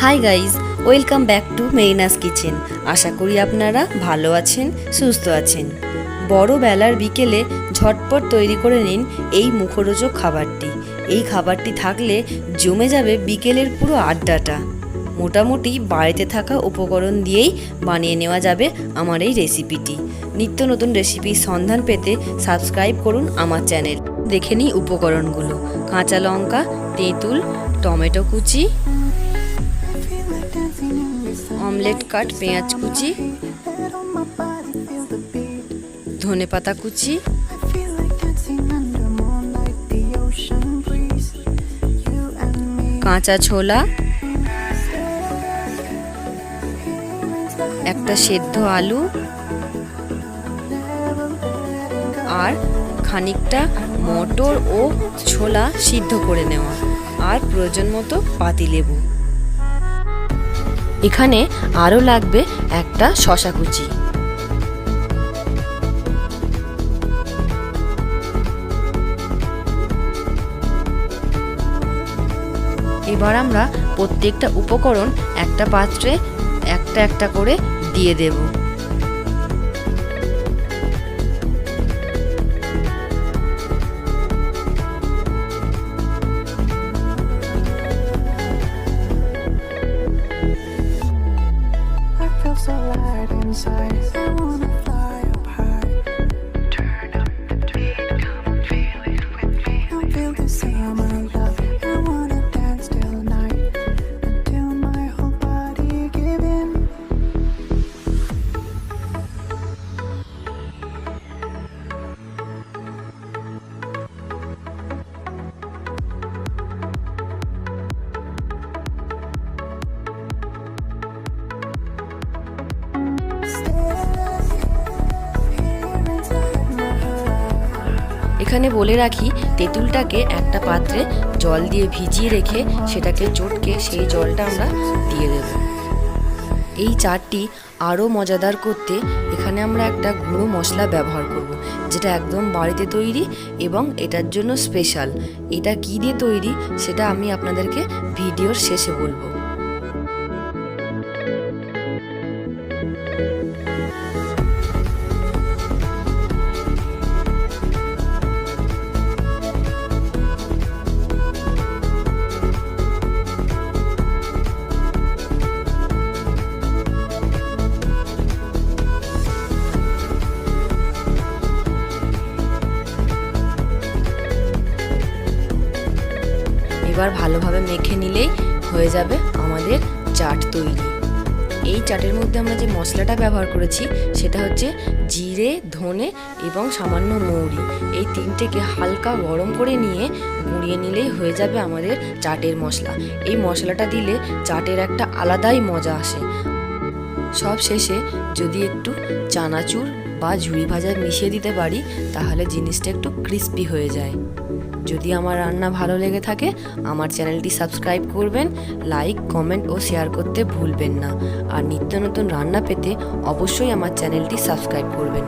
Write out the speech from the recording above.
High guys, welcome back to Marina's kitchen. আশা করি আপনারা ভালো আছেন, সুস্থ আছেন। বড় বেলার বিকেলে ঝটপট তৈরি করে নিন এই মুখরোচক খাবারটি। এই খাবারটি থাকলে জমে যাবে বিকেলের পুরো আড্ডাটা। মোটামুটি বাড়িতে থাকা উপকরণ দিয়েই বানিয়ে নেওয়া যাবে আমার এই রেসিপিটি। নিত্য নতুন রেসিপির সন্ধান পেতে সাবস্ক্রাইব করুন আমার চ্যানেল। দেখে নিই উপকরণগুলো: কাঁচা লঙ্কা, তেঁতুল, টমেটো কুচি, অমলেট কাট পেঁয়াজ কুচি, ধনেপাতা কুচি, কাঁচা ছোলা, একটা সেদ্ধ আলু আর খানিকটা মটর ও ছোলা সিদ্ধ করে নেওয়া, আর প্রয়োজন মতো পাতিলেবু। এখানে আরও লাগবে একটা শসা কুচি। এবার আমরা প্রত্যেকটা উপকরণ একটা পাত্রে একটা একটা করে দিয়ে দেব। এখানে বলে রাখি, তেঁতুলটাকে একটা পাত্রে জল দিয়ে ভিজিয়ে রেখে সেটাকে চটকে সেই জলটা আমরা দিয়ে দেব। এই চাটটি আরও মজাদার করতে এখানে আমরা একটা গুঁড়ো মশলা ব্যবহার করব, যেটা একদম বাড়িতে তৈরি এবং এটার জন্য স্পেশাল। এটা কী দিয়ে তৈরি সেটা আমি আপনাদেরকে ভিডিওর শেষে বলবো। এবার ভালোভাবে মেখে নিলেই হয়ে যাবে আমাদের চাট তৈরি। এই চাটের মধ্যে আমরা যে মশলাটা ব্যবহার করেছি সেটা হচ্ছে জিরে, ধনে এবং সামান্য মৌরি। এই তিনটেকে হালকা গরম করে নিয়ে গুঁড়িয়ে নিলেই হয়ে যাবে আমাদের চাটের মশলা। এই মশলাটা দিলে চাটের একটা আলাদাই মজা আসে। সব শেষে যদি একটু চানাচুর বা ঝুড়ি ভাজা মিশিয়ে দিতে পারি তাহলে জিনিসটা একটু ক্রিস্পি হয়ে যায়। যদি আমার রান্না ভালো লেগে থাকে আমার চ্যানেলটি সাবস্ক্রাইব করবেন, লাইক, কমেন্ট ও শেয়ার করতে ভুলবেন না। আর নিত্য নতুন রান্না পেতে অবশ্যই আমার চ্যানেলটি সাবস্ক্রাইব করবেন।